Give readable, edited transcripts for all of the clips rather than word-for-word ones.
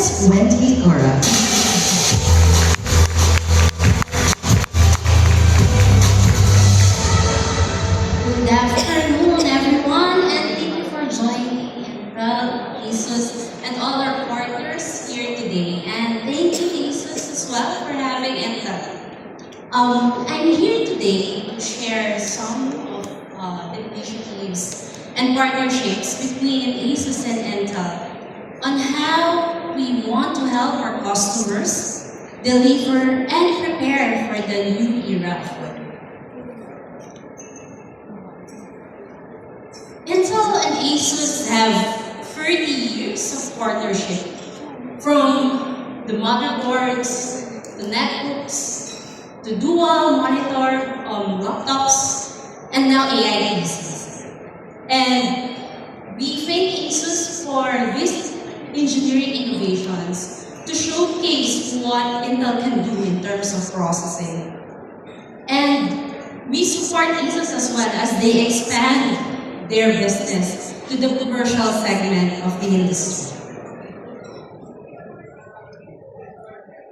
Miss Wendy Ora. Good afternoon, everyone, and thank you for joining Intel, Jesus, and all our partners here today. And thank you, Jesus, as well for having Intel. I'm here today to share some of the initiatives and partnerships between ASUS and Intel on how we want to help our customers deliver and prepare for the new era of work. Intel and ASUS have 30 years of partnership, from the motherboards, the netbooks, the dual monitor laptops, and now AI PCs. And we thank ASUS for these engineering innovations to showcase what Intel can do in terms of processing. And we support ASUS as well as they expand their business to the commercial segment of the industry.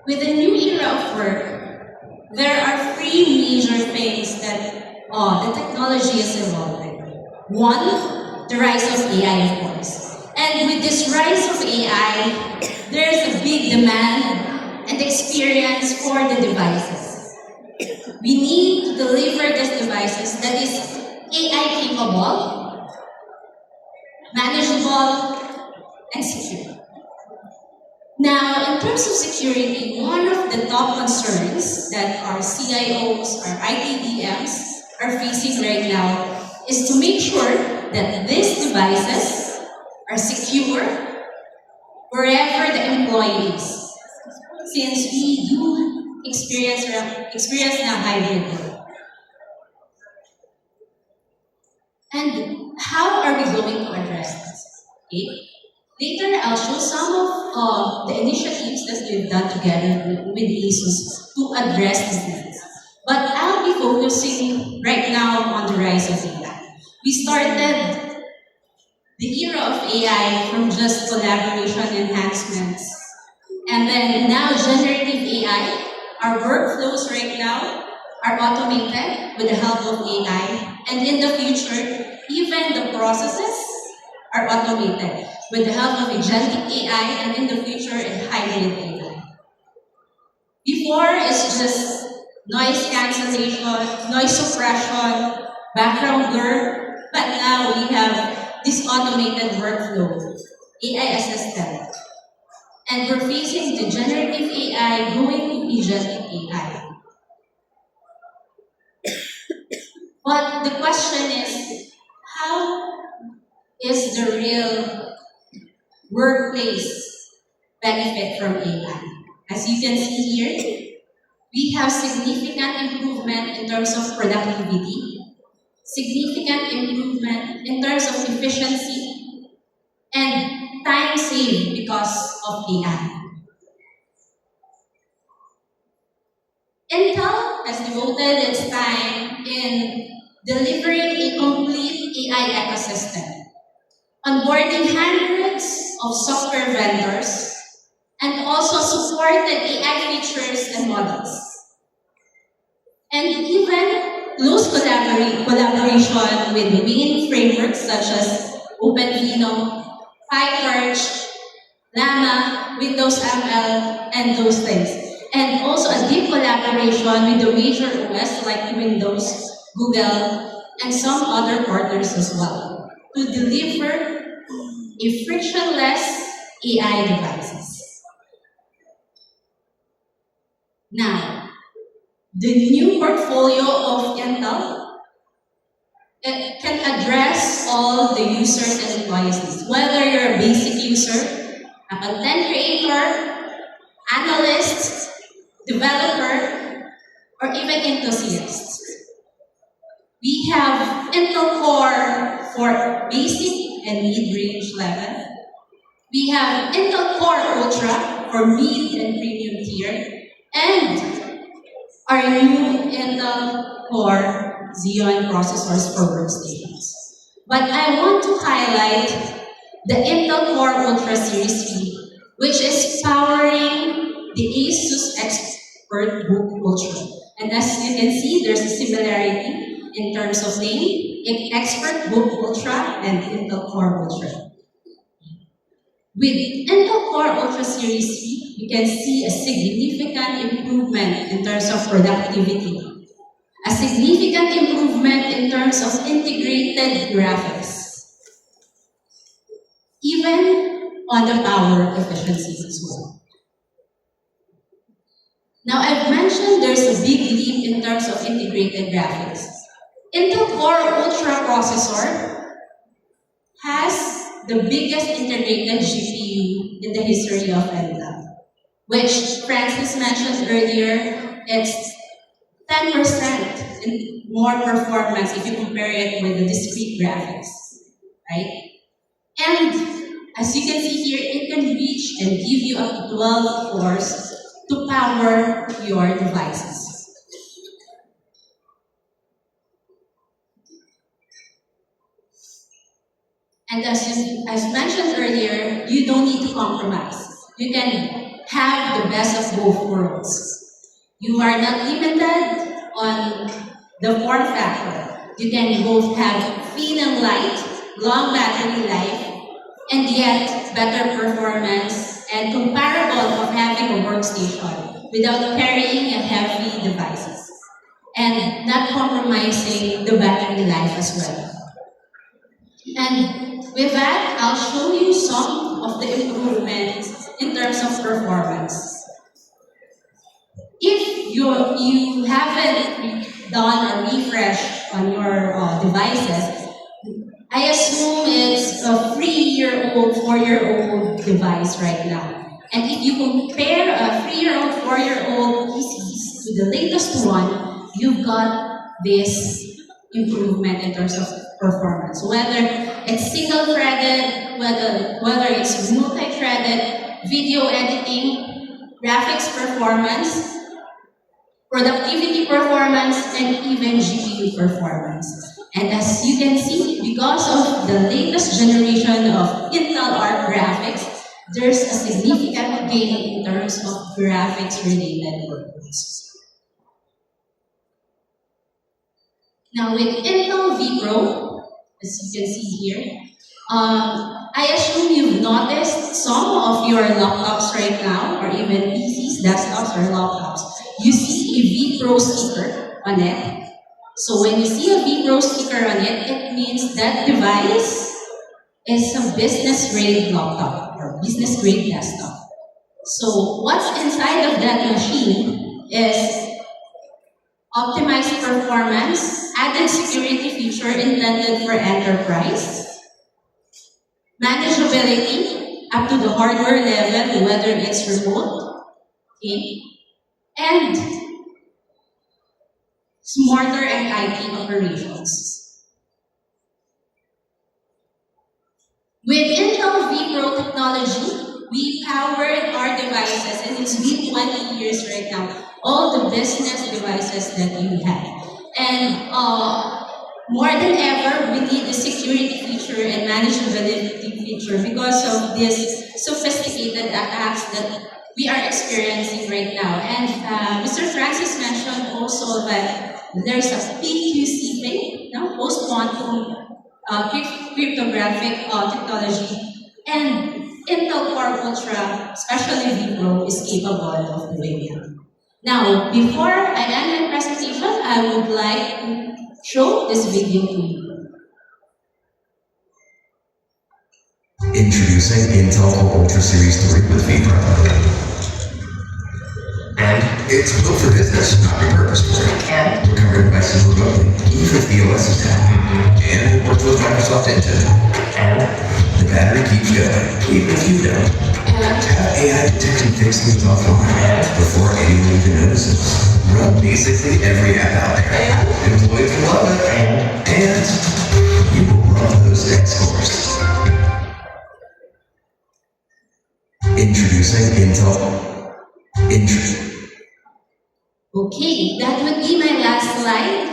With the new era of work, there are three major things that the technology is evolving. One, the rise of AI, of course. And with this rise of AI, there's a big demand and experience for the devices. We need to deliver these devices that is AI capable, manageable, and secure. Now, in terms of security, one of the top concerns that our CIOs, our ITDMs are facing right now is to make sure that these devices are secure wherever the employee is, since we do experience now hybrid work. And how are we going to address this? Okay? Later, I'll show some of the initiatives that we've done together with ASUS to address these needs. But I'll be focusing right now on the rise of AI. We started the era of AI from just collaboration enhancements. And then now generative AI, our workflows right now are automated with the help of AI. And in the future, even the processes are automated with the help of agentic AI, and in the future, hybrid AI. Before, it's just noise cancellation, noise suppression, background blur, but now we have this automated workflow, AI assistant. And we're facing the generative AI going to agentic AI. But the question is, how is the real workplace benefit from AI? As you can see here, we have significant improvement in terms of productivity, significant improvement in terms of efficiency, and time saved because of AI. Intel has devoted its time in delivering a complete AI ecosystem, onboarding hundreds of software vendors, and also supported AI features and models. And even close collaboration with main frameworks such as OpenVINO, PyTorch, Llama, Windows ML, and those things. And also a deep collaboration with the major OS like Windows, Google, and some other partners as well to deliver a frictionless AI devices. Now, the new portfolio of Intel can address all the users and employees needs, whether you're a basic user, a content creator, analyst, developer, or even enthusiasts. We have Intel Core for basic and mid-range level. We have Intel Core Ultra for mid and premium tier, and our new Intel Core Xeon processors for workstations. But I want to highlight the Intel Core Ultra Series 3, which is powering the ASUS Expert Book Ultra. And as you can see, there's a similarity in terms of name, Expert Book Ultra and Intel Core Ultra. With Intel Core Ultra Series 3, you can see a significant improvement in terms of productivity, a significant improvement in terms of integrated graphics, even on the power efficiencies as well. Now, I've mentioned there's a big leap in terms of integrated graphics. Intel Core Ultra processor has the biggest integrated GPU in the history of Intel, which Francis mentioned earlier, it's 10% in more performance if you compare it with the discrete graphics, right? And as you can see here, it can reach and give you up to 12 cores to power your devices. And as mentioned earlier, you don't need to compromise. You can have the best of both worlds. You are not limited on the form factor. You can both have thin and light, long battery life, and yet better performance and comparable of having a workstation without carrying a heavy devices and not compromising the battery life as well. And with that, I'll show you some of the improvements in terms of performance. If you haven't done a refresh on your devices, I assume it's a 3-year-old, 4-year-old device right now. And if you compare a 3-year-old, 4-year-old PCs to the latest one, you've got this improvement in terms of performance. Whether it's single-threaded, whether it's multi-threaded, video editing, graphics performance, productivity performance, and even GPU performance. And as you can see, because of the latest generation of Intel Arc graphics, there's a significant gain in terms of graphics-related workloads. Now with Intel vPro, as you can see here, I assume you've noticed some of your laptops right now, or even PCs, desktops, or laptops, you see a vPro sticker on it. So when you see a vPro sticker on it, it means that device is a business-grade laptop or business-grade desktop. So what's inside of that machine is optimized performance, added security feature intended for enterprise, manageability up to the hardware level, whether it's remote, okay, and smarter and IT operations. With Intel vPro technology, we powered our devices, and it's been 20 years right now, all the business devices that you have. And more than ever, we need the security feature and manageability feature because of this sophisticated attacks that we are experiencing right now. And Mr. Francis mentioned also that there's a PQC thing, no? Post-quantum cryptographic technology, and Intel Core Ultra, especially vPro, is capable of doing it. Now, before I end my presentation, I would like to show this video to you. Introducing Intel Core Ultra Series 3 with vPro. And it's built for business, not repurposed for it. And recovered devices remotely, even if the OS is down. And it works with Microsoft Intune. And the battery keeps going, even if you don't. And have AI detect and fix things offline before anyone even notices. Run basically every app out there. Employees will love it. And you will love those tech scores. Introducing Intel. Okay, that would be my last slide.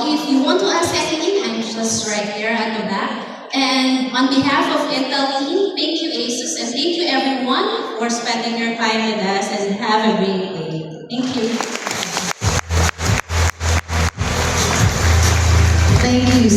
If you want to ask anything, I'm just right there at the back. And on behalf of Intel team, thank you ASUS and thank you everyone for spending your time with us and have a great day. Thank you. Thank you.